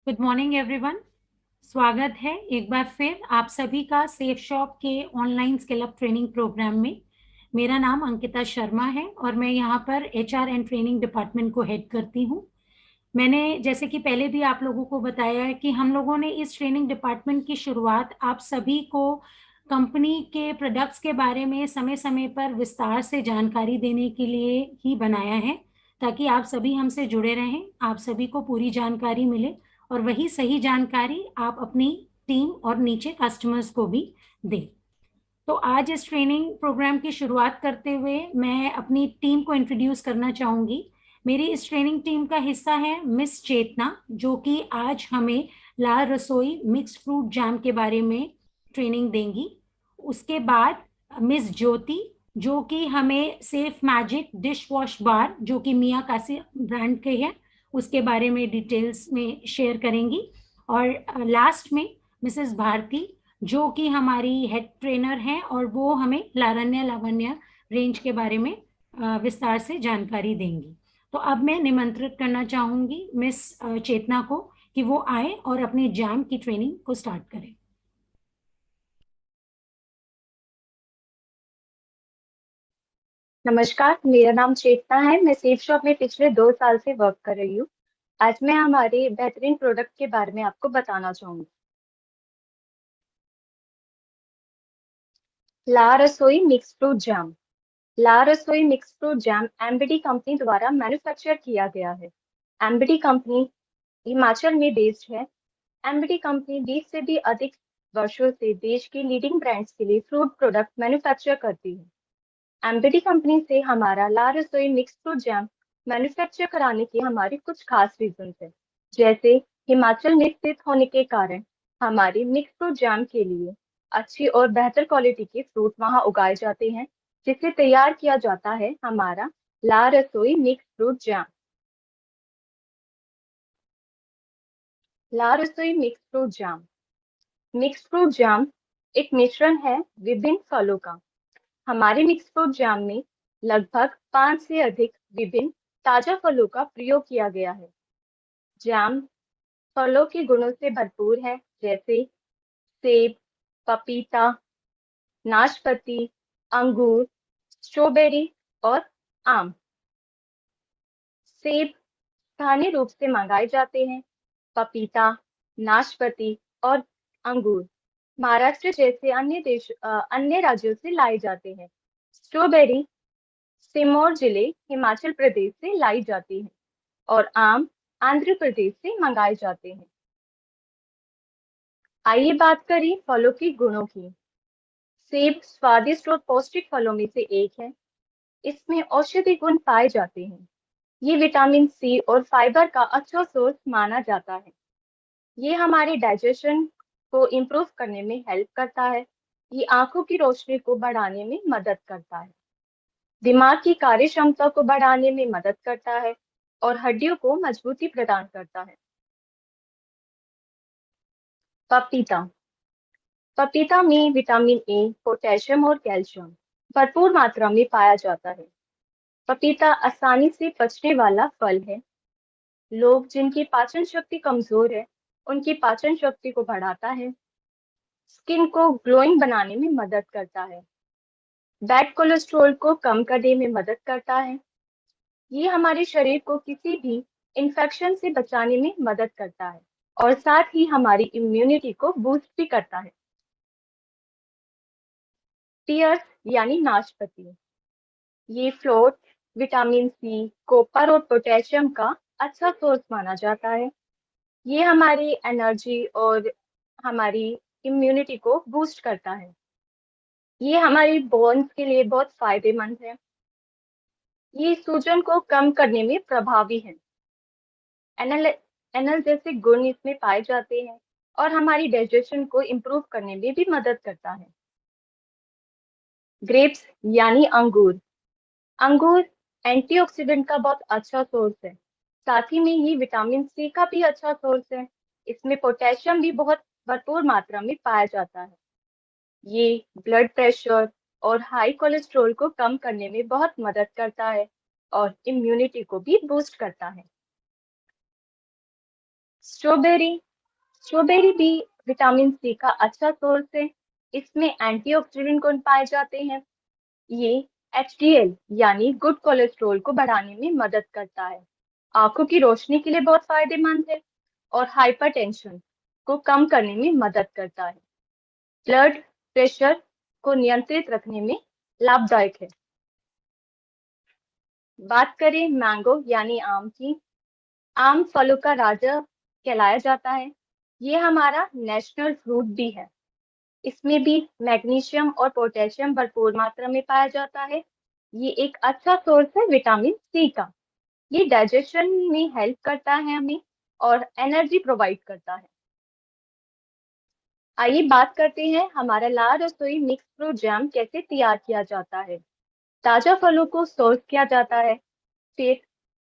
Good morning everyone. स्वागत है एक बार फिर आप सभी का सेफ शॉप के online skill up training programme में। मेरा नाम अंकिता शर्मा है और मैं यहाँ पर एचआर एंड ट्रेनिंग डिपार्टमेंट को हेड करती हूँ। मैंने जैसे कि पहले भी आप लोगों को बताया है कि हम लोगों ने इस ट्रेनिंग डिपार्टमेंट की शुरुआत आप सभी को कंपनी के प्रोडक्ट्स के बारे में समय समय पर विस्तार से जानकारी देने के लिए ही बनाया है, ताकि आप सभी हमसे जुड़े रहें, आप सभी को पूरी जानकारी मिले और वही सही जानकारी आप अपनी टीम और नीचे कस्टमर्स को भी दें। तो आज इस ट्रेनिंग प्रोग्राम की शुरुआत करते हुए मैं अपनी टीम को इंट्रोड्यूस करना चाहूंगी। मेरी इस ट्रेनिंग टीम का हिस्सा है मिस चेतना, जो कि आज हमें लाल रसोई मिक्स्ड फ्रूट जैम के बारे में ट्रेनिंग देंगी। उसके बाद मिस ज्योति, जो कि हमें सेफ मैजिक डिश वॉश बार, जो कि मिया कासी ब्रांड के है, उसके बारे में डिटेल्स में शेयर करेंगी। और लास्ट में मिसेस भारती, जो कि हमारी हेड ट्रेनर हैं और वो हमें लारण्य लावण्य रेंज के बारे में विस्तार से जानकारी देंगी। तो अब मैं निमंत्रित करना चाहूंगी मिस चेतना को कि वो आए और अपनी जैम की ट्रेनिंग को स्टार्ट करें। नमस्कार, मेरा नाम चेतना है। मैं सेफ शॉप में पिछले 2 साल से वर्क कर रही हूँ। आज मैं हमारे बेहतरीन प्रोडक्ट के बारे में आपको बताना चाहूंगी। ला Rasoi mix fruit jam. La Rasoi mix fruit jam MBD company द्वारा मैन्युफैक्चर किया गया है। एमबीडी कंपनी हिमाचल में बेस्ड है। एमबीडी कंपनी 20 से भी अधिक वर्षों से देश की लीडिंग ब्रांड्स के लिए फ्रूट प्रोडक्ट मैन्युफैक्चर करती है। एमबीडी कंपनी से हमारा ला Rasoi mix fruit jam manufacture कराने की हमारी कुछ खास रीजन है। जैसे हिमाचल में स्थित होने के कारण हमारी मिक्स फ्रूट जैम के लिए अच्छी और बेहतर क्वालिटी के फ्रूट वहां उगाए जाते हैं, जिससे तैयार किया जाता है हमारा ला Rasoi mix fruit jam. La Rasoi mix fruit jam. Mix fruit jam एक मिश्रण है विभिन्न फलों का। हमारे मिक्स फ्रूट जैम में लगभग 5 से अधिक विभिन्न ताजा फलों का प्रयोग किया गया है। जैम फलों के गुणों से भरपूर है, जैसे सेब, पपीता, नाशपाती, अंगूर, स्ट्रॉबेरी और आम। सेब स्थानीय रूप से मंगाए जाते हैं। पपीता, नाशपाती और अंगूर महाराष्ट्र जैसे अन्य राज्यों से लाए जाते हैं। स्ट्रॉबेरी सिरमौर जिले हिमाचल प्रदेश से लाई जाती है और आम आंध्र प्रदेश से मंगाए जाते हैं। आइए बात करें फलों के गुणों की। सेब स्वादिष्ट और पौष्टिक फलों में से एक है। इसमें औषधि गुण पाए जाते हैं। ये विटामिन सी और फाइबर का अच्छा सोर्स माना जाता है। ये हमारे डाइजेशन को इम्प्रूव करने में हेल्प करता है। ये आंखों की रोशनी को बढ़ाने में मदद करता है। दिमाग की कार्य क्षमता को बढ़ाने में मदद करता है और हड्डियों को मजबूती प्रदान करता है। पपीता। पपीता में विटामिन ए, पोटेशियम और कैल्शियम भरपूर मात्रा में पाया जाता है। पपीता आसानी से पचने वाला फल है। लोग जिनकी पाचन शक्ति कमजोर है, उनकी पाचन शक्ति को बढ़ाता है। स्किन को ग्लोइंग बनाने में मदद करता है। बैड कोलेस्ट्रॉल को कम करने में मदद करता है। ये हमारे शरीर को किसी भी इन्फेक्शन से बचाने में मदद करता है और साथ ही हमारी इम्यूनिटी को बूस्ट भी करता है। पियर्स यानी नाशपाती। ये फ्लोट विटामिन सी, कॉपर और पोटेशियम का अच्छा सोर्स माना जाता है। ये हमारी एनर्जी और हमारी इम्यूनिटी को बूस्ट करता है। ये हमारी बोन्स के लिए बहुत फायदेमंद है। ये सूजन को कम करने में प्रभावी है। एनल एनल जैसे गुण इसमें पाए जाते हैं और हमारी डाइजेशन को इम्प्रूव करने में भी मदद करता है। ग्रेप्स यानी अंगूर। अंगूर एंटीऑक्सीडेंट का बहुत अच्छा सोर्स है। साथ ही में ये विटामिन सी का भी अच्छा सोर्स है। इसमें पोटेशियम भी बहुत भरपूर मात्रा में पाया जाता है। ये ब्लड प्रेशर और हाई कोलेस्ट्रॉल को कम करने में बहुत मदद करता है और इम्यूनिटी को भी बूस्ट करता है। स्ट्रॉबेरी स्ट्रॉबेरी भी विटामिन सी का अच्छा सोर्स है। इसमें एंटीऑक्सीडेंट गुण पाए जाते हैं। ये एचडीएल यानी गुड कोलेस्ट्रॉल को बढ़ाने में मदद करता है। आंखों की रोशनी के लिए बहुत फायदेमंद है और हाइपरटेंशन को कम करने में मदद करता है। ब्लड प्रेशर को नियंत्रित रखने में लाभदायक है। बात करें मैंगो यानी आम की। आम फलों का राजा कहलाया जाता है। ये हमारा नेशनल फ्रूट भी है। इसमें भी मैग्नीशियम और पोटेशियम भरपूर मात्रा में पाया जाता है। ये एक अच्छा सोर्स है विटामिन सी का। ये डाइजेशन में हेल्प करता है हमें और एनर्जी प्रोवाइड करता है। आइए बात करते हैं हमारा लाल रसोई मिक्स फ्रूट जैम कैसे तैयार किया जाता है। ताजा फलों को सोर्स किया जाता है। फिर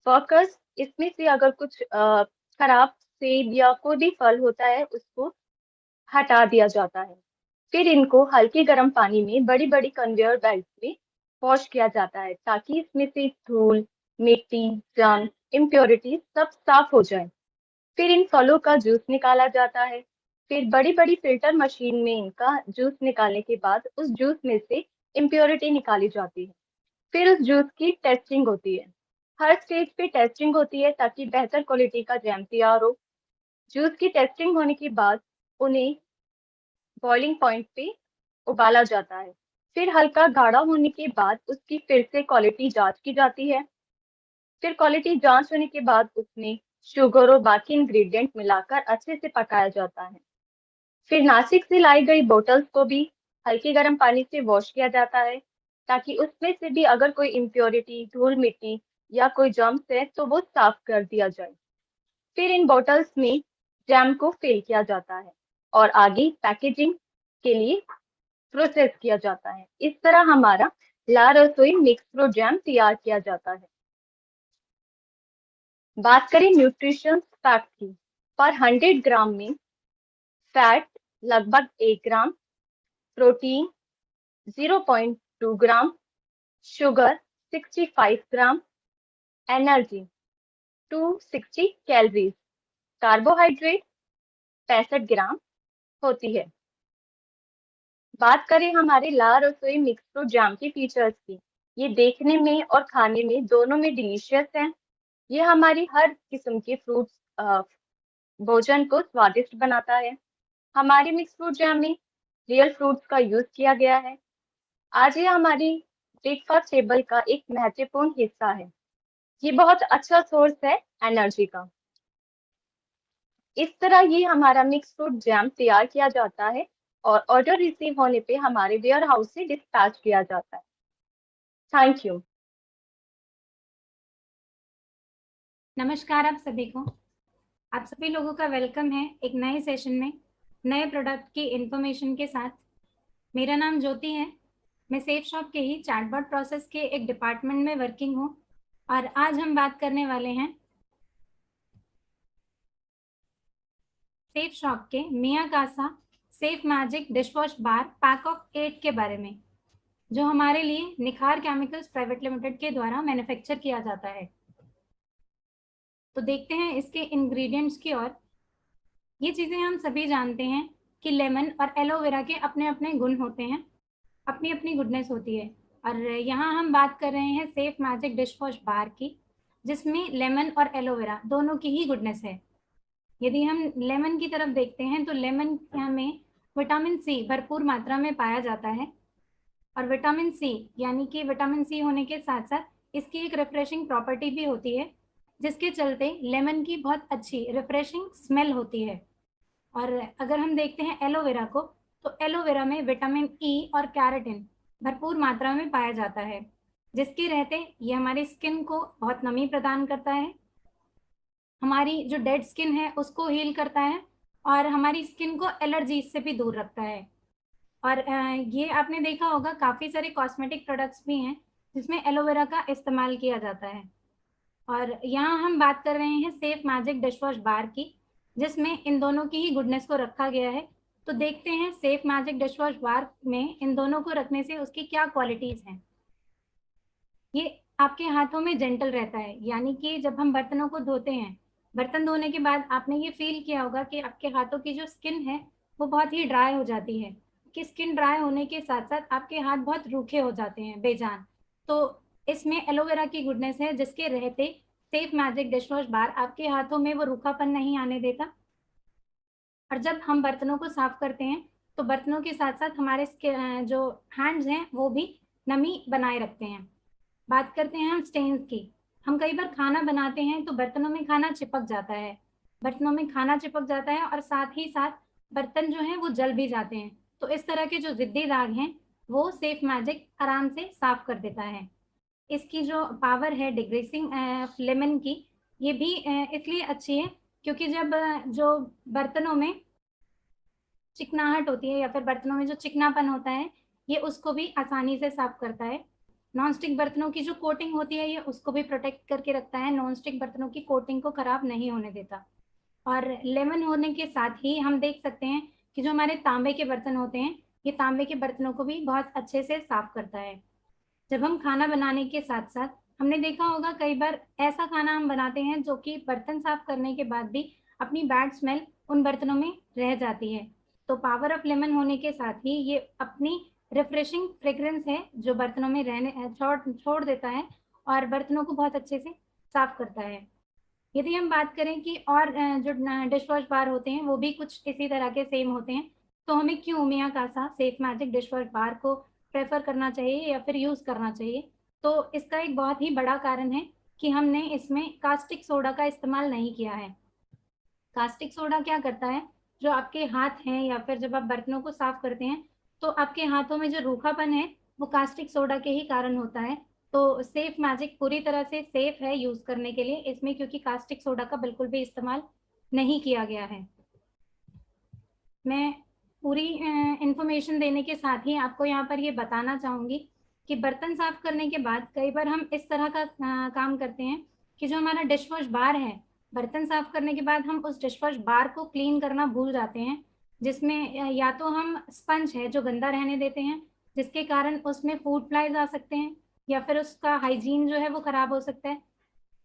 वर्कर्स इसमें से अगर कुछ खराब सेब या कोई भी फल होता है उसको हटा दिया जाता है। फिर इनको हल्के गर्म पानी में बड़ी बड़ी कन्वेयर बेल्ट में वॉश किया जाता है ताकि इसमें से धूल, मिट्टी, जर्म, इम्प्योरिटी सब साफ हो जाए। फिर इन फलों का जूस निकाला जाता है। फिर बड़ी बड़ी फिल्टर मशीन में इनका जूस निकालने के बाद उस जूस में से इम्प्योरिटी निकाली जाती है। फिर उस जूस की टेस्टिंग होती है। हर स्टेज पे टेस्टिंग होती है ताकि बेहतर क्वालिटी का जैम तैयार हो। जूस की टेस्टिंग होने के बाद उन्हें बॉइलिंग पॉइंट पे उबाला जाता है। फिर हल्का गाढ़ा होने के बाद उसकी फिर से क्वालिटी जांच की जाती है। फिर क्वालिटी जांच होने के बाद उसमें शुगर और बाकी इंग्रेडिएंट मिलाकर अच्छे से पकाया जाता है। फिर नासिक से लाई गई बोतल्स को भी हल्के गर्म पानी से वॉश किया जाता है ताकि उसमें से भी अगर कोई इम्प्योरिटी, धूल मिट्टी या कोई जर्म्स है तो वो साफ कर दिया जाए। फिर इन बॉटल्स में जैम को फिल किया जाता है और आगे पैकेजिंग के लिए प्रोसेस किया जाता है। इस तरह हमारा ला रसोई मिक्स फ्रूट जैम तैयार किया जाता है। बात करें न्यूट्रिशन फैक्ट की। पर 100 ग्राम में फैट लगभग 1 ग्राम, प्रोटीन 0.2 ग्राम, शुगर 65 ग्राम, एनर्जी 260 कैलोरीज, कार्बोहाइड्रेट 65 ग्राम होती है। बात करें हमारे ला रसोई मिक्स फ्रूट जैम के फीचर्स की। ये देखने में और खाने में दोनों में डिलीशियस है। ये हमारी हर किस्म के फ्रूट्स भोजन को स्वादिष्ट बनाता है। हमारे मिक्स फ्रूट जैम में रियल फ्रूट्स का यूज किया गया है। आज ये हमारी ब्रेकफास्ट टेबल का एक महत्वपूर्ण हिस्सा है। ये बहुत अच्छा सोर्स है एनर्जी का। इस तरह ये हमारा मिक्स फ्रूट जैम तैयार किया जाता है और ऑर्डर रिसीव होने पे हमारे वेयर हाउस से डिस्पैच किया जाता है। Thank you. नमस्कार आप सभी को। आप सभी लोगों का वेलकम है एक नए सेशन में नए प्रोडक्ट की इंफॉर्मेशन के साथ। मेरा नाम ज्योति है। मैं सेफ शॉप के ही चैटबॉट प्रोसेस के एक डिपार्टमेंट में वर्किंग हूँ और आज हम बात करने वाले हैं सेफ शॉप के Mia Casa safe magic dishwash bar pack of 8 के बारे में, जो हमारे लिए निखार केमिकल्स प्राइवेट लिमिटेड के द्वारा मैन्युफैक्चर किया जाता है। तो देखते हैं इसके इंग्रेडिएंट्स की ओर। ये चीज़ें हम सभी जानते हैं कि लेमन और एलोवेरा के अपने अपने गुण होते हैं, अपनी अपनी गुडनेस होती है। और यहाँ हम बात कर रहे हैं सेफ मैजिक डिश वॉश बार की, जिसमें लेमन और एलोवेरा दोनों की ही गुडनेस है। यदि हम लेमन की तरफ देखते हैं तो लेमन में विटामिन सी भरपूर मात्रा में पाया जाता है और विटामिन सी यानी कि विटामिन सी होने के साथ साथ इसकी एक रिफ्रेशिंग प्रॉपर्टी भी होती है, जिसके चलते लेमन की बहुत अच्छी रिफ्रेशिंग स्मेल होती है। और अगर हम देखते हैं एलोवेरा को, तो एलोवेरा में विटामिन ई और कैरोटीन भरपूर मात्रा में पाया जाता है, जिसके रहते ये हमारी स्किन को बहुत नमी प्रदान करता है, हमारी जो डेड स्किन है उसको हील करता है और हमारी स्किन को एलर्जी से भी दूर रखता है। और ये आपने देखा होगा काफ़ी सारे कॉस्मेटिक प्रोडक्ट्स भी हैं जिसमें एलोवेरा का इस्तेमाल किया जाता है। और यहाँ हम बात कर रहे हैं सेफ मैजिक डिशवॉश बार की, जिसमें इन दोनों की ही गुडनेस को रखा गया है। तो देखते हैं सेफ मैजिक डिशवॉश बार में इन दोनों को रखने से उसकी क्या क्वालिटीज़ हैं। ये आपके हाथों में जेंटल रहता है, यानी कि जब हम बर्तनों को धोते हैं बर्तन धोने के बाद आपने ये फील किया होगा कि आपके हाथों की जो स्किन है वो बहुत ही ड्राई हो जाती है, कि स्किन ड्राई होने के साथ साथ आपके हाथ बहुत रूखे हो जाते हैं, बेजान। तो इसमें एलोवेरा की गुडनेस है, जिसके रहते सेफ मैजिक डिश वॉश बार आपके हाथों में वो रूखापन नहीं आने देता। और जब हम बर्तनों को साफ करते हैं तो बर्तनों के साथ साथ हमारे जो हैंड्स हैं वो भी नमी बनाए रखते हैं। बात करते हैं हम स्टेन्स की। हम कई बार खाना बनाते हैं तो बर्तनों में खाना चिपक जाता है, बर्तनों में खाना चिपक जाता है और साथ ही साथ बर्तन जो हैं वो जल भी जाते हैं। तो इस तरह के जो जिद्दी दाग हैं वो सेफ मैजिक आराम से साफ कर देता है। इसकी जो पावर है डिग्रेसिंग लेमन की, ये भी इसलिए अच्छी है क्योंकि जब जो बर्तनों में चिकनाहट होती है या फिर बर्तनों में जो चिकनापन होता है, ये उसको भी आसानी से साफ करता है। नॉन स्टिक बर्तनों की जो कोटिंग होती है ये उसको भी प्रोटेक्ट करके रखता है, नॉन स्टिक बर्तनों की कोटिंग को खराब नहीं होने देता। और लेमन होने के साथ ही हम देख सकते हैं कि जो हमारे तांबे के बर्तन होते हैं, ये तांबे के बर्तनों को भी बहुत अच्छे से साफ करता है। जब हम खाना बनाने के साथ साथ, हमने देखा होगा कई बार ऐसा खाना हम बनाते हैं जो कि बर्तन साफ करने के बाद भी अपनी बैड स्मेल उन बर्तनों में रह जाती है। तो पावर ऑफ लेमन होने के साथ ही ये अपनी रिफ्रेशिंग फ्रेग्रेंस है जो बर्तनों में रहने छोड़ देता है और बर्तनों को बहुत अच्छे से साफ करता है। यदि हम बात करें कि और जो डिश वॉश बार होते हैं वो भी कुछ इसी तरह के सेम होते हैं, तो हमें क्यों Mia Casa safe magic dish wash bar को प्रेफर करना चाहिए या फिर यूज करना चाहिए? तो इसका एक बहुत ही बड़ा कारण है कि हमने इसमें कास्टिक सोडा का इस्तेमाल नहीं किया है। कास्टिक सोडा क्या करता है, जो आपके हाथ हैं या फिर जब आप बर्तनों को साफ करते हैं तो आपके हाथों में जो रूखापन है वो कास्टिक सोडा के ही कारण होता है। तो सेफ मैजिक पूरी तरह से सेफ है यूज करने के लिए इसमें, क्योंकि कास्टिक सोडा का बिल्कुल भी इस्तेमाल नहीं किया गया है। मैं पूरी इंफॉर्मेशन देने के साथ ही आपको यहाँ पर ये बताना चाहूंगी कि बर्तन साफ करने के बाद कई बार हम इस तरह का काम करते हैं कि जो हमारा डिश वॉश बार है, बर्तन साफ करने के बाद हम उस डिश वॉश बार को क्लीन करना भूल जाते हैं, जिसमें या तो हम स्पंज है जो गंदा रहने देते हैं, जिसके कारण उसमें फूड फ्लाइज आ सकते हैं, या फिर उसका हाइजीन जो है वो खराब हो सकता है,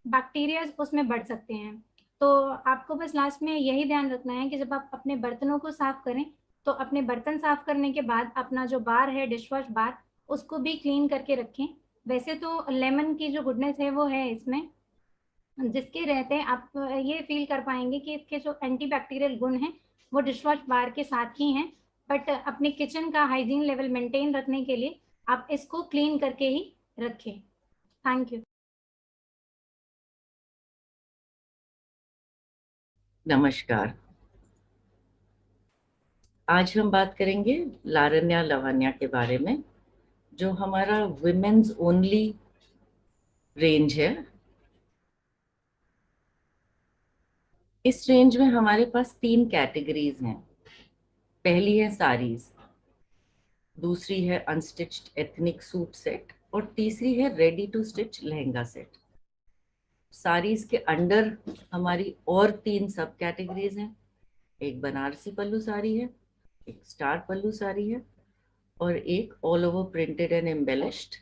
बैक्टीरिया उसमें बढ़ सकते हैं। तो आपको बस लास्ट में यही ध्यान रखना है कि जब आप अपने बर्तनों को साफ करें तो अपने बर्तन साफ करने के बाद अपना जो बार है डिश वॉश बार, उसको भी क्लीन करके रखें। वैसे तो लेमन की जो गुडनेस है वो है इसमें, जिसके रहते आप ये फील कर पाएंगे कि इसके जो एंटी बैक्टीरियल गुण हैं वो डिश वॉश बार के साथ ही हैं। बट अपने किचन का हाइजीन लेवल मेंटेन रखने के लिए आप इसको क्लीन करके ही रखें। Thank you. नमस्कार। आज हम बात करेंगे लारण्या लवान्या के बारे में, जो हमारा विमेन्स ओनली रेंज है। इस रेंज में हमारे पास 3 कैटेगरीज हैं। पहली है साड़ीज, दूसरी है अनस्टिच्ड एथनिक सूट सेट और तीसरी है ready to stitch lehenga set. Saris के अंडर हमारी और 3 सब कैटेगरीज हैं। एक बनारसी पल्लू साड़ी है, एक स्टार पल्लू साड़ी है और एक all over printed and embellished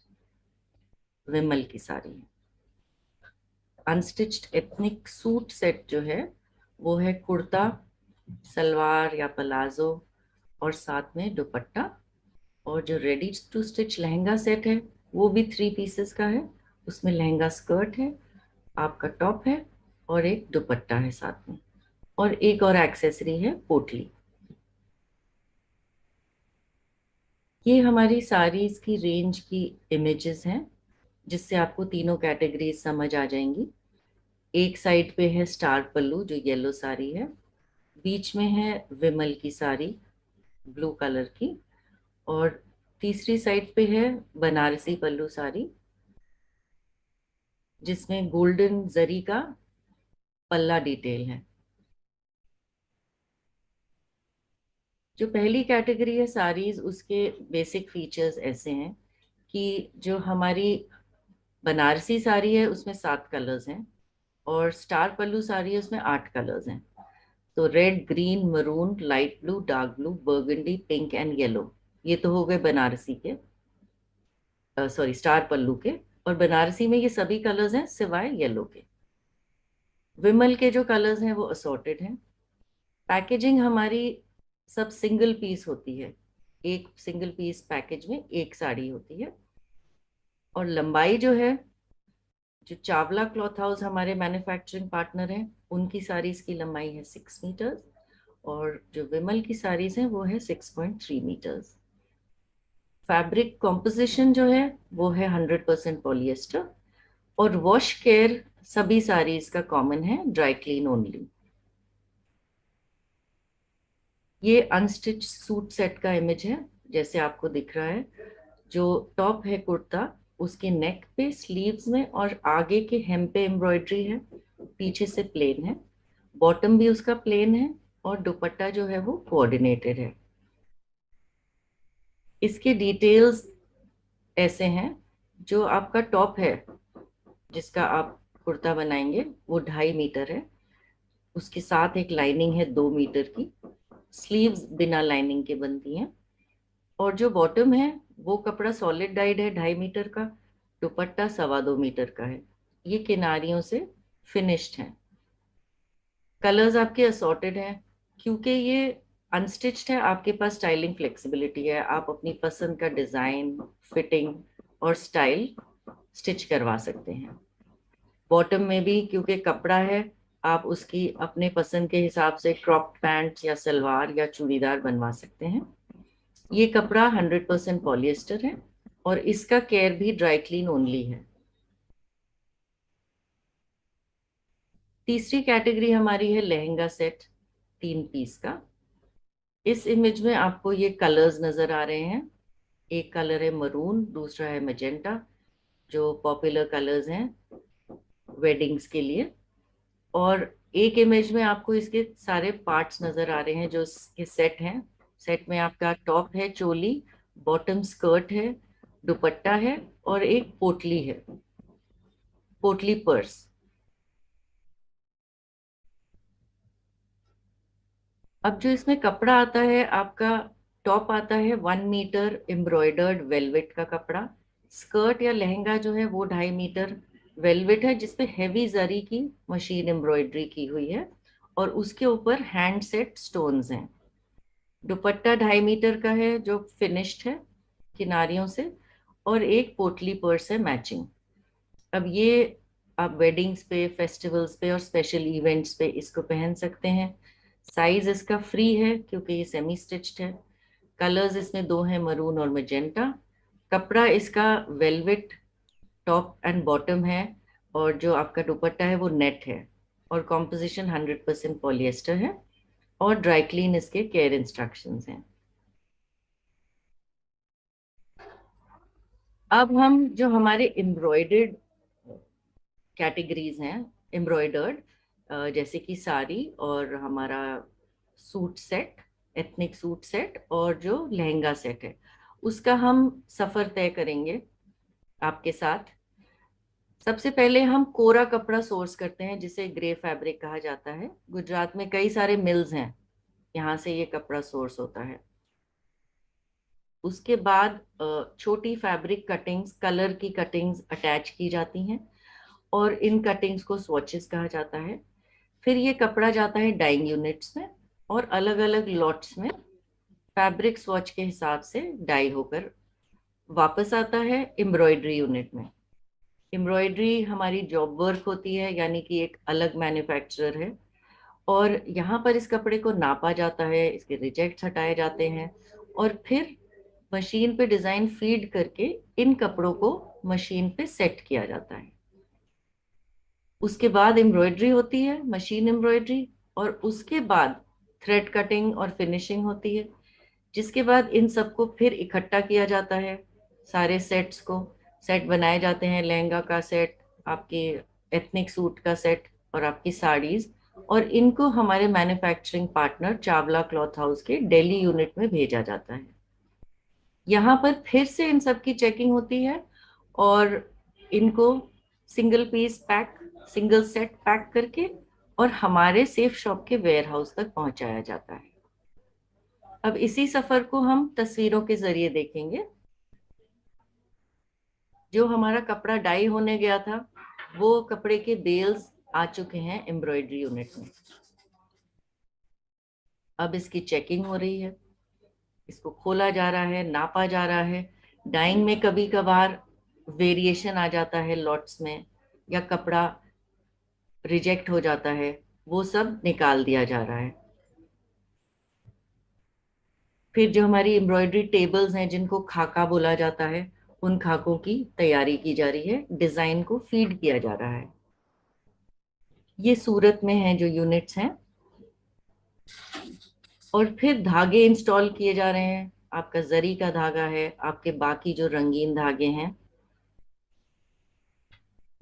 Vimal की साड़ी है। अनस्टिच्ड एथनिक सूट सेट जो है वो है कुर्ता, सलवार या पलाजो और साथ में दुपट्टा। और जो ready to stitch lehenga set है वो भी 3 पीसेस का है। उसमें लहंगा स्कर्ट है, आपका टॉप है और एक दुपट्टा है साथ में, और एक और एक्सेसरी है पोटली। ये हमारी साड़ीज की रेंज की इमेजेस हैं, जिससे आपको तीनों कैटेगरीज समझ आ जाएंगी। एक साइड पे है स्टार पल्लू जो येलो साड़ी है, बीच में है विमल की साड़ी ब्लू कलर की, और तीसरी साइड पे है बनारसी पल्लू साड़ी जिसमें गोल्डन जरी का पल्ला डिटेल है। जो पहली कैटेगरी है साड़ीज, उसके बेसिक फीचर्स ऐसे हैं कि जो हमारी बनारसी साड़ी है उसमें 7 कलर्स हैं और स्टार पल्लू साड़ी है उसमें 8 कलर्स हैं। तो red, green, maroon, light blue, dark blue, burgundy, pink and yellow, ये तो हो गए बनारसी के, सॉरी स्टार पल्लू के। और बनारसी में ये सभी कलर्स हैं सिवाय येलो के। विमल के जो कलर्स हैं वो असॉर्टेड हैं। पैकेजिंग हमारी सब सिंगल पीस होती है, एक सिंगल पीस पैकेज में एक साड़ी होती है। और लंबाई जो है, जो चावला क्लॉथ हाउस हमारे मैन्युफैक्चरिंग पार्टनर हैं, उनकी साड़ीज की लंबाई है 6 मीटर, और जो विमल की साड़ीज हैं वो है 6.3 मीटर्स। फैब्रिक कॉम्पोजिशन जो है वो है 100% पॉलिएस्टर, और वॉश केयर सभी साड़ीज का कॉमन है, ड्राई क्लीन ओनली। ये अनस्टिच सूट सेट का इमेज है, जैसे आपको दिख रहा है। जो टॉप है कुर्ता, उसके नेक पे, स्लीव्स में और आगे के hem पे एम्ब्रॉयडरी है, पीछे से प्लेन है। बॉटम भी उसका प्लेन है, और दुपट्टा जो है वो कोऑर्डिनेटेड है। इसके डिटेल्स ऐसे हैं। जो आपका टॉप है, जिसका आप कुर्ता बनाएंगे, वो 2.5 मीटर है। उसके साथ एक लाइनिंग है 2 मीटर की। स्लीव्स बिना लाइनिंग के बनती हैं। और जो बॉटम है वो कपड़ा सॉलिड डाइड है 2.5 मीटर का। दुपट्टा 2.25 मीटर का है। ये किनारियों से फिनिश्ड है। कलर्स आपके असॉर्टेड हैं। क्योंकि ये अनस्टिच्ड है, आपके पास स्टाइलिंग फ्लेक्सिबिलिटी है। आप अपनी पसंद का डिजाइन, फिटिंग और स्टाइल स्टिच करवा सकते हैं। बॉटम में भी क्योंकि कपड़ा है, आप उसकी अपने पसंद के हिसाब से क्रॉप पैंट या सलवार या चूड़ीदार बनवा सकते हैं। ये कपड़ा 100% पॉलिएस्टर है, और इसका केयर भी ड्राई क्लीन ओनली है। तीसरी कैटेगरी हमारी है लहंगा सेट, 3 पीस का। इस इमेज में आपको ये कलर्स नजर आ रहे हैं। एक कलर है मरून, दूसरा है मैजेंटा, जो पॉपुलर कलर्स हैं वेडिंग्स के लिए। और एक इमेज में आपको इसके सारे पार्ट्स नजर आ रहे हैं जो इसके सेट हैं। सेट में आपका टॉप है, चोली, बॉटम स्कर्ट है, दुपट्टा है, और एक पोटली है, पोटली पर्स। अब जो इसमें कपड़ा आता है आपका, टॉप आता है 1 मीटर एम्ब्रॉयडर्ड वेलवेट का कपड़ा। स्कर्ट या लहंगा जो है वो 2.5 मीटर वेलवेट है, जिसपे हैवी जरी की मशीन एम्ब्रॉयडरी की हुई है, और उसके ऊपर हैंड सेट स्टोन्स हैं। दुपट्टा 2.5 मीटर का है, जो फिनिश्ड है किनारियों से, और एक पोटली पर्स है मैचिंग। अब ये आप वेडिंग्स पे, फेस्टिवल्स पे और स्पेशल इवेंट्स पे इसको पहन सकते हैं। साइज इसका फ्री है क्योंकि ये सेमी स्टिच्ड है। कलर्स इसमें दो हैं, मरून और मैजेंटा। कपड़ा इसका वेलवेट टॉप एंड बॉटम है, और जो आपका दुपट्टा है वो नेट है, और कॉम्पोजिशन 100% पॉलिएस्टर है, और ड्राई क्लीन इसके केयर इंस्ट्रक्शंस हैं। अब हम जो हमारे एम्ब्रॉयडर्ड कैटेगरीज हैं, एम्ब्रॉयडर्ड, जैसे कि साड़ी और हमारा suit set, ethnic suit set, और जो लहंगा सेट है, उसका हम सफर तय करेंगे आपके साथ। सबसे पहले हम कोरा कपड़ा सोर्स करते हैं, जिसे ग्रे फैब्रिक कहा जाता है। गुजरात में कई सारे मिल्स हैं, यहाँ से ये कपड़ा सोर्स होता है। उसके बाद छोटी फैब्रिक कटिंग्स, कलर की कटिंग्स अटैच की जाती हैं, और इन कटिंग्स को स्वॉचेस कहा जाता है। फिर ये कपड़ा जाता है डाइंग यूनिट्स में, और अलग अलग लॉट्स में फैब्रिक स्वॉच के हिसाब से डाई होकर वापस आता है एम्ब्रॉयडरी यूनिट में। एम्ब्रॉयडरी हमारी जॉब वर्क होती है, यानी कि एक अलग मैन्युफैक्चरर है, और यहाँ पर इस कपड़े को नापा जाता है, इसके रिजेक्ट्स हटाए जाते हैं, और फिर मशीन पे डिजाइन फीड करके इन कपड़ों को मशीन पे सेट किया जाता है। उसके बाद एम्ब्रॉयडरी होती है, मशीन एम्ब्रॉयडरी, और उसके बाद थ्रेड कटिंग और फिनिशिंग होती है, जिसके बाद इन सबको फिर इकट्ठा किया जाता है। सारे सेट्स को सेट बनाए जाते हैं, लहंगा का सेट, आपके एथनिक सूट का सेट, और आपकी साड़ीज, और इनको हमारे manufacturing partner Chawla cloth house के दिल्ली यूनिट में भेजा जाता है। यहाँ पर फिर से इन सब की चेकिंग होती है, और इनको single piece pack, single set pack करके और हमारे सेफ शॉप के वेयर हाउस तक पहुंचाया जाता है। अब इसी सफर को हम तस्वीरों के जरिए देखेंगे। जो हमारा कपड़ा डाई होने गया था, वो कपड़े के बेल्स आ चुके हैं एम्ब्रॉयडरी यूनिट में। अब इसकी चेकिंग हो रही है, इसको खोला जा रहा है, नापा जा रहा है। डाइंग में कभी कभार वेरिएशन आ जाता है लॉट्स में, या कपड़ा रिजेक्ट हो जाता है, वो सब निकाल दिया जा रहा है। फिर जो हमारी एम्ब्रॉयडरी टेबल्स हैं जिनको खाका बोला जाता है, उन खाकों की तैयारी की जा रही है, डिजाइन को फीड किया जा रहा है। ये सूरत में है जो यूनिट्स हैं। और फिर धागे इंस्टॉल किए जा रहे हैं। आपका जरी का धागा है, आपके बाकी जो रंगीन धागे हैं।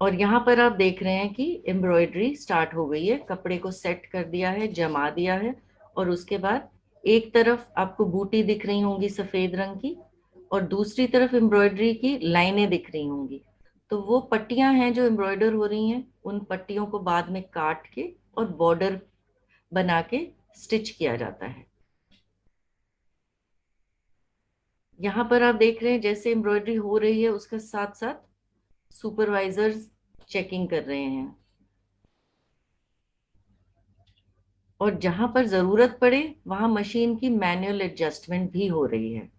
और यहाँ पर आप देख रहे हैं कि एम्ब्रॉयडरी स्टार्ट हो गई है, कपड़े को सेट कर दिया है, जमा दिया है। और उसके बाद एक तरफ आपको बूटी दिख रही होंगी सफेद रंग की, और दूसरी तरफ एम्ब्रॉयडरी की लाइनें दिख रही होंगी। तो वो पट्टियां हैं जो एम्ब्रॉयडर हो रही हैं, उन पट्टियों को बाद में काट के और बॉर्डर बना के स्टिच किया जाता है। यहाँ पर आप देख रहे हैं जैसे एम्ब्रॉयडरी हो रही है, उसके साथ साथ सुपरवाइजर्स चेकिंग कर रहे हैं। और जहां पर जरूरत पड़े वहां मशीन की मैनुअल एडजस्टमेंट भी हो रही है।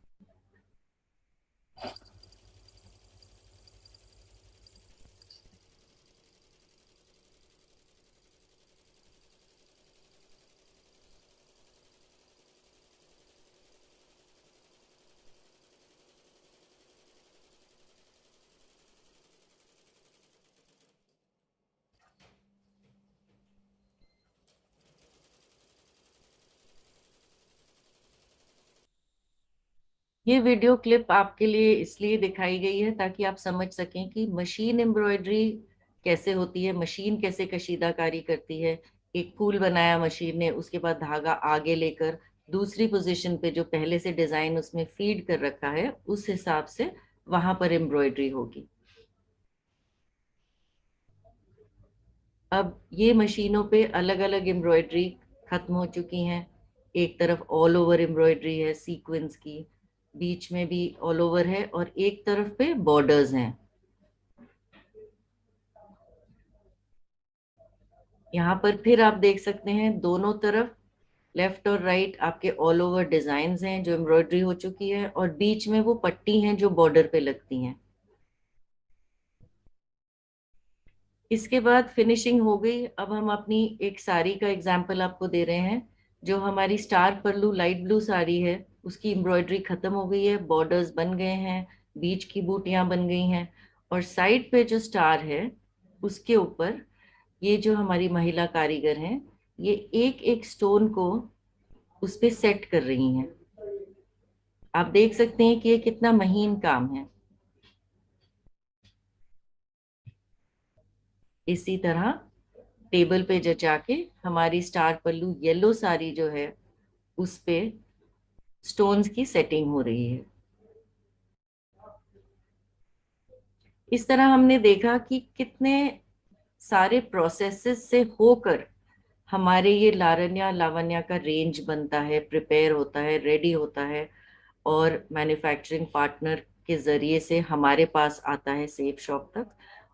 ये वीडियो क्लिप आपके लिए इसलिए दिखाई गई है ताकि आप समझ सकें कि मशीन एम्ब्रॉयडरी कैसे होती है, मशीन कैसे कशीदाकारी करती है। एक फूल बनाया मशीन ने, उसके बाद धागा आगे लेकर दूसरी पोजीशन पे जो पहले से डिजाइन उसमें फीड कर रखा है, उस हिसाब से वहां पर एम्ब्रॉयडरी होगी। अब ये मशीनों पे अलग अलग एम्ब्रॉयडरी खत्म हो चुकी हैं। एक तरफ ऑल ओवर एम्ब्रॉयडरी है सीक्वेंस की, बीच में भी ऑल ओवर है, और एक तरफ पे बॉर्डर्स हैं। यहाँ पर फिर आप देख सकते हैं दोनों तरफ लेफ्ट और राइट आपके ऑल ओवर डिजाइन्स हैं जो एम्ब्रॉयडरी हो चुकी है, और बीच में वो पट्टी हैं जो बॉर्डर पे लगती हैं। इसके बाद फिनिशिंग हो गई। अब हम अपनी एक साड़ी का एग्जाम्पल आपको दे रहे हैं। जो हमारी स्टार पल्लू लाइट ब्लू साड़ी है, उसकी एम्ब्रॉयडरी खत्म हो गई है, बॉर्डर्स बन गए हैं, बीच की बूटियां बन गई हैं, और साइड पे जो स्टार है उसके ऊपर ये जो हमारी महिला कारीगर हैं, ये एक एक स्टोन को उस पे सेट कर रही हैं। आप देख सकते हैं कि ये कितना महीन काम है। इसी तरह टेबल पे जचा के हमारी स्टार पल्लू येलो साड़ी जो है उस पे स्टोन्स की सेटिंग हो रही है। इस तरह हमने देखा कि कितने सारे प्रोसेसेस से होकर हमारे ये लारन्या लावण्या का रेंज बनता है, प्रिपेयर होता है, रेडी होता है, और मैन्युफैक्चरिंग पार्टनर के जरिए से हमारे पास आता है सेफ शॉप तक।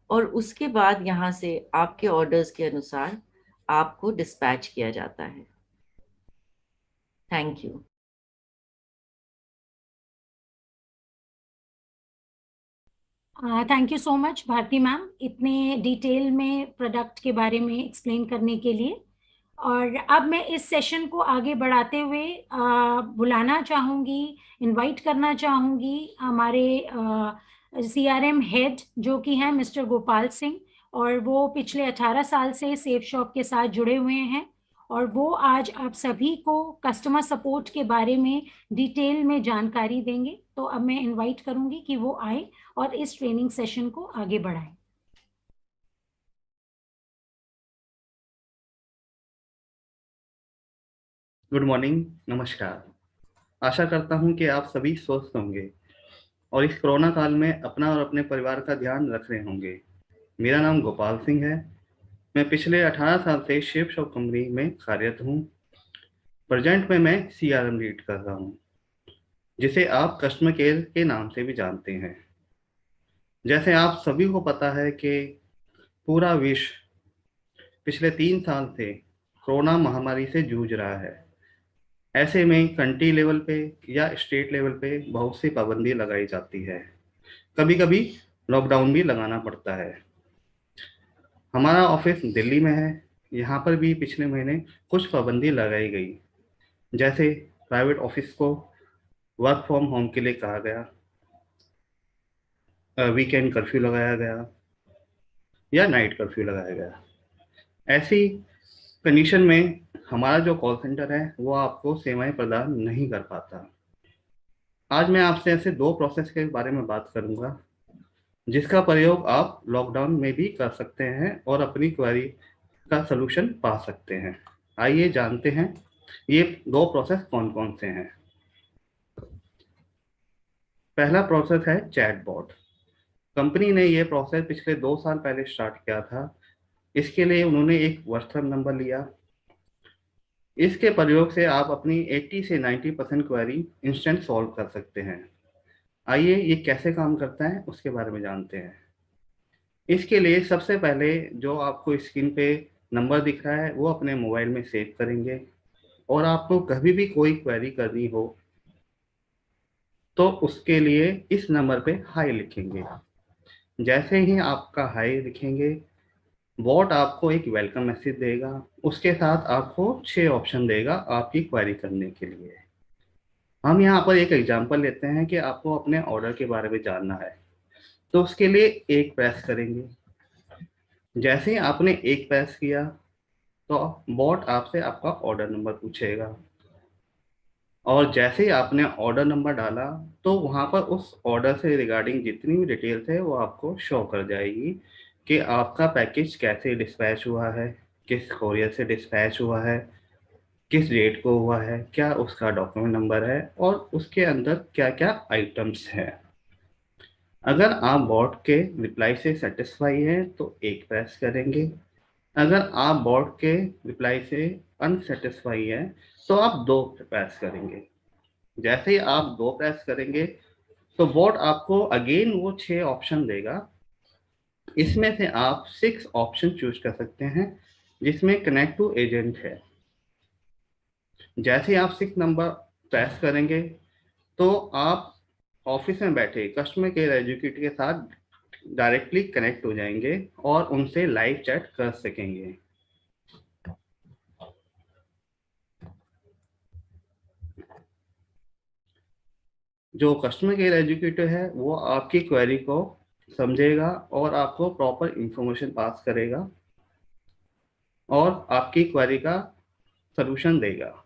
और उसके बाद यहाँ से आपके ऑर्डर्स के अनुसार आपको डिस्पैच किया जाता है। Thank you. Thank you so much Bharti ma'am, इतने डिटेल में प्रोडक्ट के बारे में एक्सप्लेन करने के लिए। और अब मैं इस सेशन को आगे बढ़ाते हुए बुलाना चाहूँगी, इनवाइट करना चाहूँगी हमारे सीआरएम हेड जो कि हैं मिस्टर गोपाल सिंह, और वो पिछले 18 साल से सेफ शॉप के साथ जुड़े हुए हैं, और वो आज आप सभी को कस्टमर सपोर्ट के बारे में डिटेल में जानकारी देंगे। तो अब मैं इनवाइट करूँगी कि वो आए और इस ट्रेनिंग सेशन को आगे बढ़ाएं। गुड मॉर्निंग, नमस्कार। आशा करता हूं कि आप सभी स्वस्थ होंगे और इस कोरोना काल में अपना और अपने परिवार का ध्यान रख रहे होंगे। मेरा नाम गोपाल सिंह है। मैं पिछले 18 साल से शेप शॉप कंपनी में कार्यरत हूं। प्रेजेंट में मैं सीआरएम लीड कर रहा हूं, जिसे आप कस्टमर केयर के नाम से भी जानते हैं। जैसे आप सभी को पता है कि पूरा विश्व पिछले 3 साल से कोरोना महामारी से जूझ रहा है। ऐसे में कंट्री लेवल पे या स्टेट लेवल पे बहुत सी पाबंदी लगाई जाती है, कभी कभी लॉकडाउन भी लगाना पड़ता है। हमारा ऑफिस दिल्ली में है। यहाँ पर भी पिछले महीने कुछ पाबंदी लगाई गई, जैसे प्राइवेट ऑफिस को वर्क फ्रॉम होम के लिए कहा गया, वीकेंड कर्फ्यू लगाया गया या नाइट कर्फ्यू लगाया गया। ऐसी कंडीशन में हमारा जो कॉल सेंटर है वो आपको सेवाएं प्रदान नहीं कर पाता। आज मैं आपसे ऐसे 2 प्रोसेस के बारे में बात करूंगा जिसका प्रयोग आप लॉकडाउन में भी कर सकते हैं और अपनी क्वेरी का सलूशन पा सकते हैं। आइए जानते हैं ये 2 प्रोसेस कौन कौन से हैं। पहला प्रोसेस है चैटबॉट। कंपनी ने ये प्रोसेस पिछले 2 साल पहले स्टार्ट किया था। इसके लिए उन्होंने एक वर्चुअल नंबर लिया। इसके प्रयोग से आप अपनी 80 से 90% क्वेरी इंस्टेंट सॉल्व कर सकते हैं। आइए ये कैसे काम करता है उसके बारे में जानते हैं। इसके लिए सबसे पहले जो आपको स्क्रीन पे नंबर दिख रहा है वो अपने मोबाइल में सेव करेंगे और आपको कभी भी कोई क्वेरी करनी हो तो उसके लिए इस नंबर पे हाई लिखेंगे। जैसे ही आपका हाई लिखेंगे, बॉट आपको एक वेलकम मैसेज देगा। उसके साथ आपको 6 ऑप्शन देगा आपकी क्वेरी करने के लिए। हम यहाँ पर एक एग्जांपल लेते हैं कि आपको अपने ऑर्डर के बारे में जानना है, तो उसके लिए 1 प्रेस करेंगे। जैसे ही आपने 1 प्रेस किया तो बॉट आपसे आपका ऑर्डर नंबर पूछेगा और जैसे ही आपने ऑर्डर नंबर डाला तो वहाँ पर उस ऑर्डर से रिगार्डिंग जितनी भी डिटेल्स है वो आपको शो कर जाएगी कि आपका पैकेज कैसे डिस्पैच हुआ है, किस कोरियर से डिस्पैच हुआ है, किस डेट को हुआ है, क्या उसका डॉक्यूमेंट नंबर है और उसके अंदर क्या क्या आइटम्स हैं। अगर आप बॉट के रिप्लाई से सेटिस्फाई हैं तो 1 प्रेस करेंगे। अगर आप बॉट के रिप्लाई से अनसेटिस्फाई हैं तो आप 2 प्रेस करेंगे। जैसे ही आप 2 प्रेस करेंगे तो बॉट आपको अगेन वो 6 ऑप्शन देगा। इसमें से आप 6 ऑप्शन चूज कर सकते हैं जिसमें कनेक्ट टू एजेंट है। जैसे ही आप 6 नंबर प्रेस करेंगे तो आप ऑफिस में बैठे कस्टमर केयर एग्जीक्यूटिव के साथ डायरेक्टली कनेक्ट हो जाएंगे और उनसे लाइव चैट कर सकेंगे। जो कस्टमर केयर एग्जीक्यूटिव है वो आपकी क्वेरी को समझेगा और आपको प्रॉपर इंफॉर्मेशन पास करेगा और आपकी क्वेरी का सलूशन देगा।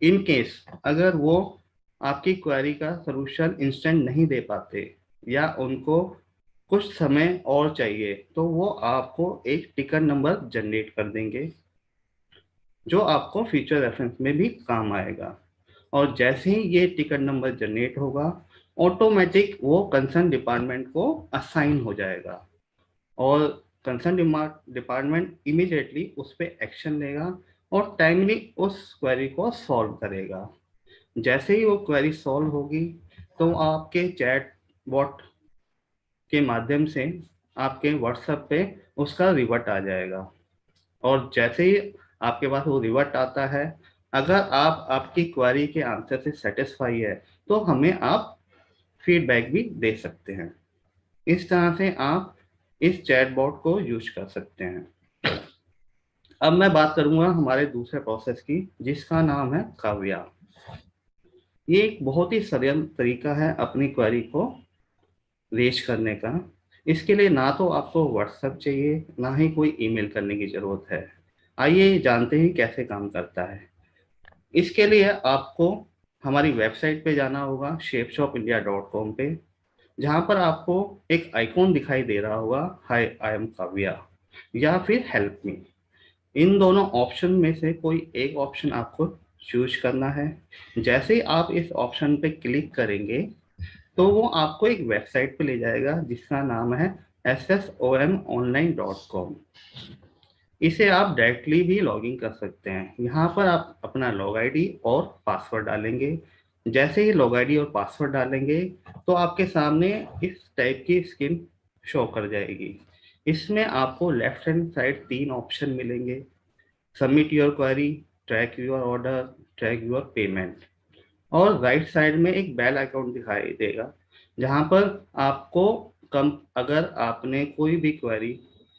इन केस अगर वो आपकी क्वेरी का सलूशन इंस्टेंट नहीं दे पाते या उनको कुछ समय और चाहिए तो वो आपको एक टिकट नंबर जनरेट कर देंगे जो आपको फ्यूचर रेफरेंस में भी काम आएगा। और जैसे ही ये टिकट नंबर जनरेट होगा ऑटोमेटिक वो कंसर्न डिपार्टमेंट को असाइन हो जाएगा और कंसर्न डिपार्टमेंट इमीडिएटली उस पर एक्शन लेगा और टाइमली उस क्वेरी को सॉल्व करेगा। जैसे ही वो क्वेरी सॉल्व होगी तो आपके चैट बॉट के माध्यम से आपके व्हाट्सएप पे उसका रिवर्ट आ जाएगा और जैसे ही आपके पास वो रिवर्ट आता है, अगर आप आपकी क्वेरी के आंसर से सेटिस्फाई है तो हमें आप फीडबैक भी दे सकते हैं। इस तरह से आप इस चैटबॉट को यूज कर सकते हैं। अब मैं बात करूंगा हमारे दूसरे प्रोसेस की जिसका नाम है काव्या। ये एक बहुत ही सरल तरीका है अपनी क्वेरी को रेज करने का। इसके लिए ना तो आपको व्हाट्सएप चाहिए ना ही कोई ईमेल करने की जरूरत है। आइए जानते हैं कैसे काम करता है। इसके लिए आपको हमारी वेबसाइट पे जाना होगा shapeshopindia.com पे, जहाँ पर आपको एक आइकॉन दिखाई दे रहा होगा हाय आई एम काव्या या फिर हेल्प मी। इन दोनों ऑप्शन में से कोई एक ऑप्शन आपको चूज करना है। जैसे ही आप इस ऑप्शन पे क्लिक करेंगे तो वो आपको एक वेबसाइट पे ले जाएगा जिसका नाम है ssomonline.com। इसे आप डायरेक्टली भी लॉगिन कर सकते हैं। यहाँ पर आप अपना लॉग आईडी और पासवर्ड डालेंगे। जैसे ही लॉग आईडी और पासवर्ड डालेंगे तो आपके सामने इस टाइप की स्क्रीन शो कर जाएगी। इसमें आपको लेफ्ट हैंड साइड 3 ऑप्शन मिलेंगे, submit your query, track your order, track your payment. और राइट साइड में एक बेल आइकॉन दिखाई देगा, जहां पर आपको अगर आपने कोई भी क्वेरी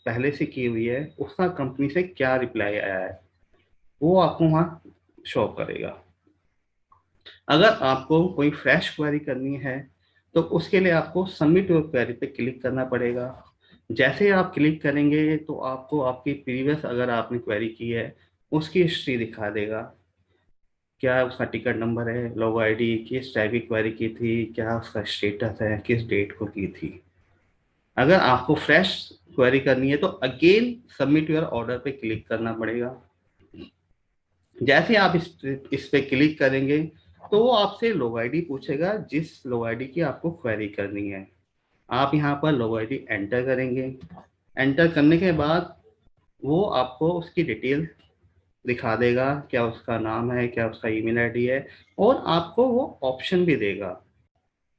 पहले से की हुई है, उसका कंपनी से क्या रिप्लाई आया है, वो आपको वहां शो करेगा। अगर आपको कोई फ्रेश क्वेरी करनी है तो उसके लिए आपको सबमिट योर क्वेरी पे क्लिक करना पड़ेगा। जैसे आप क्लिक करेंगे तो आपको आपकी प्रीवियस अगर आपने क्वेरी की है उसकी हिस्ट्री दिखा देगा, क्या उसका टिकट नंबर है, लोगो आईडी, किस टाइप की क्वेरी की थी, क्या उसका स्टेटस है, किस डेट को की थी। अगर आपको फ्रेश क्वेरी करनी है तो अगेन सबमिट योर ऑर्डर पे क्लिक करना पड़ेगा। जैसे आप इस पे क्लिक करेंगे तो वो आपसे लोगो आईडी पूछेगा, जिस लोगो आईडी की आपको क्वेरी करनी है। आप यहाँ पर लोगो आईडी एंटर करेंगे। एंटर करने के बाद वो आपको उसकी डिटेल दिखा देगा, क्या उसका नाम है, क्या उसका ईमेल आईडी है, और आपको वो ऑप्शन भी देगा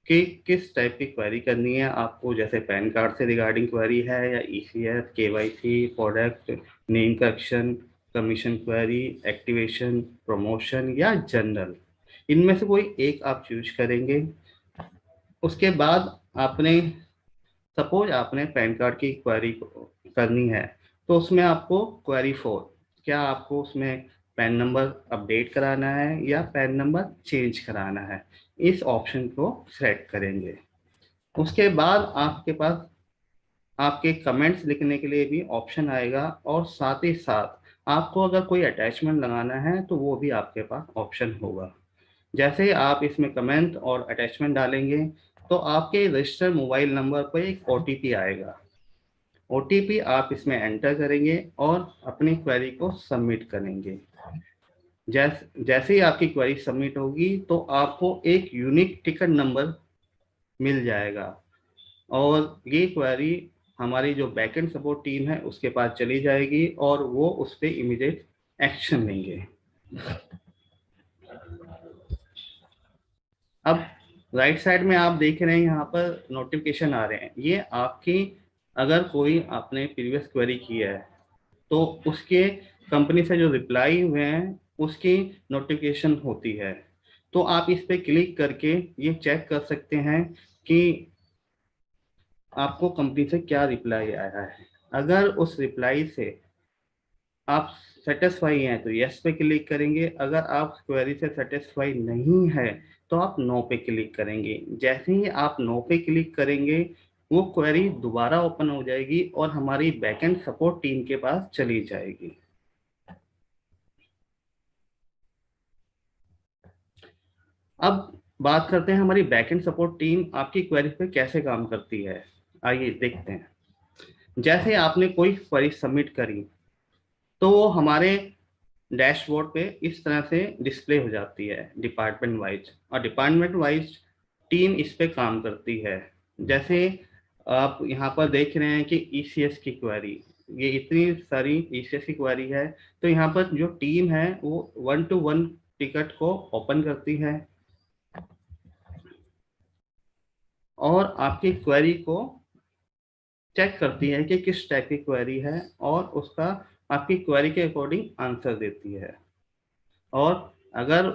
कि किस टाइप की क्वेरी करनी है आपको। जैसे पैन कार्ड से रिगार्डिंग क्वेरी है, या ECS, KYC, product name correction, commission query, activation, promotion या जनरल, इनमें से कोई एक आप चूज करेंगे। उसके बाद आपने सपोज आपने पैन कार्ड की क्वेरी करनी है तो उसमें आपको क्वेरी 4, क्या आपको उसमें पैन नंबर अपडेट कराना है या पैन नंबर चेंज कराना है, इस ऑप्शन को सेलेक्ट करेंगे। उसके बाद आपके पास आपके कमेंट्स लिखने के लिए भी ऑप्शन आएगा, और साथ ही साथ आपको अगर कोई अटैचमेंट लगाना है तो वो भी आपके पास ऑप्शन होगा। जैसे ही आप इसमें कमेंट और अटैचमेंट डालेंगे तो आपके रजिस्टर्ड मोबाइल नंबर पर एक ओटीपी आएगा। ओटीपी आप इसमें एंटर करेंगे और अपनी क्वेरी को सबमिट करेंगे। जैसे ही आपकी क्वेरी सबमिट होगी तो आपको एक यूनिक टिकट नंबर मिल जाएगा, और ये क्वेरी हमारी जो बैकएंड सपोर्ट टीम है उसके पास चली जाएगी और वो उस पर इमीडिएट एक्शन लेंगे। अब राइट साइड में आप देख रहे हैं यहाँ पर नोटिफिकेशन आ रहे हैं। ये आपकी अगर कोई आपने प्रीवियस क्वेरी की है तो उसके कंपनी से जो रिप्लाई हुए हैं उसकी नोटिफिकेशन होती है। तो आप इस पे क्लिक करके ये चेक कर सकते हैं कि आपको कंपनी से क्या रिप्लाई आया है। अगर उस रिप्लाई से आप सेटिस्फाई हैं तो यस पे क्लिक करेंगे, अगर आप क्वेरी से सेटिस्फाई नहीं है तो आप नो पे क्लिक करेंगे। जैसे ही आप नो पे क्लिक करेंगे वो क्वेरी दोबारा ओपन हो जाएगी और हमारी बैकएंड सपोर्ट टीम के पास चली जाएगी। अब बात करते हैं हमारी बैकएंड सपोर्ट टीम आपकी क्वेरी पे कैसे काम करती है। आइए देखते हैं। जैसे आपने कोई क्वेरी सबमिट करी तो वो हमारे डैशबोर्ड पे इस तरह से डिस्प्ले हो जाती है डिपार्टमेंट वाइज, और डिपार्टमेंट वाइज टीम इस पे काम करती है। जैसे आप यहाँ पर देख रहे हैं कि ईसीएस की क्वेरी, ये इतनी सारी ईसीएस की क्वेरी है, तो यहाँ पर जो टीम है वो 1-to-1 टिकट को ओपन करती है और आपकी क्वेरी को चेक करती है कि किस टाइप की क्वेरी है और उसका आपकी क्वेरी के अकॉर्डिंग आंसर देती है। और अगर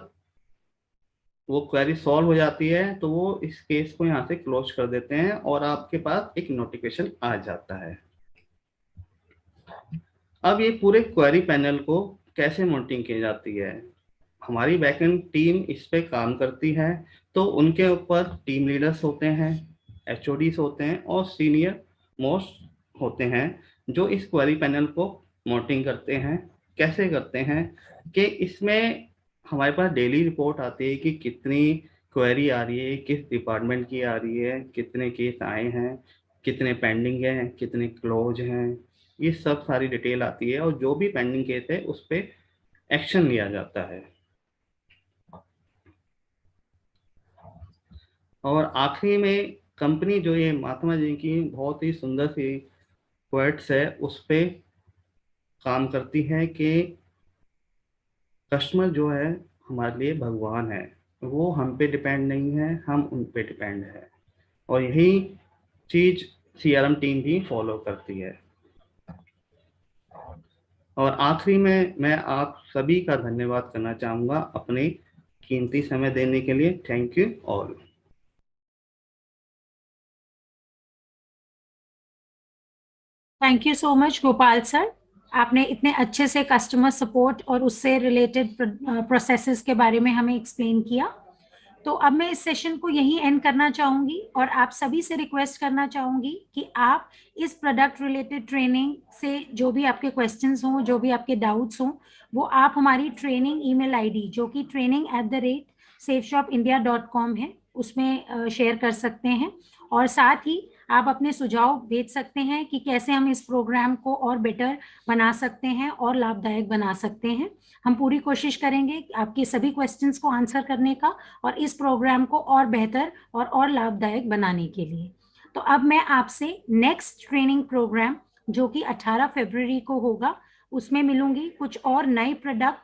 वो क्वेरी सॉल्व हो जाती है तो वो इस केस को यहाँ से क्लोज कर देते हैं और आपके पास एक नोटिफिकेशन आ जाता है। अब ये पूरे क्वेरी पैनल को कैसे मॉनिटरिंग की जाती है, हमारी बैकएंड टीम इस पे काम करती है। तो उनके ऊपर टीम लीडर्स होते हैं, एचओडीज होते हैं और सीनियर मोस्ट होते हैं जो इस क्वेरी पैनल को मॉनिटरिंग करते हैं। कैसे करते हैं कि इसमें हमारे पास डेली रिपोर्ट आती है कि कितनी क्वेरी आ रही है, किस डिपार्टमेंट की आ रही है, कितने केस आए हैं, कितने पेंडिंग हैं, कितने क्लोज हैं, ये सब सारी डिटेल आती है और जो भी पेंडिंग केस है उस पर एक्शन लिया जाता है। और आखिरी में कंपनी जो ये महात्मा जी की बहुत ही सुंदर सी क्वेट्स है उस पे काम करती है कि कस्टमर जो है हमारे लिए भगवान है, वो हम पे डिपेंड नहीं है, हम उन पे डिपेंड है। और यही चीज सीआरएम टीम भी फॉलो करती है। और आखिरी में मैं आप सभी का धन्यवाद करना चाहूँगा अपने कीमती समय देने के लिए। Thank you all. Thank you so much Gopal sir, आपने इतने अच्छे से कस्टमर सपोर्ट और उससे रिलेटेड प्रोसेसेस के बारे में हमें एक्सप्लेन किया। तो अब मैं इस सेशन को यहीं एंड करना चाहूंगी और आप सभी से रिक्वेस्ट करना चाहूंगी कि आप इस प्रोडक्ट रिलेटेड ट्रेनिंग से जो भी आपके क्वेश्चंस हों, जो भी आपके डाउट्स हों, वो आप हमारी ट्रेनिंग ईमेल आईडी जो कि training@safeshopindia.com है उसमें शेयर कर सकते हैं। और साथ ही आप अपने सुझाव भेज सकते हैं कि कैसे हम इस प्रोग्राम को और बेटर बना सकते हैं और लाभदायक बना सकते हैं। हम पूरी कोशिश करेंगे आपके सभी क्वेश्चंस को आंसर करने का और इस प्रोग्राम को और बेहतर और लाभदायक बनाने के लिए। तो अब मैं आपसे नेक्स्ट ट्रेनिंग प्रोग्राम जो कि 18 फरवरी को होगा उसमें मिलूंगी कुछ और नए प्रोडक्ट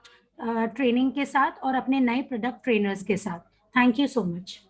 ट्रेनिंग के साथ और अपने नए प्रोडक्ट ट्रेनर्स के साथ। Thank you so much.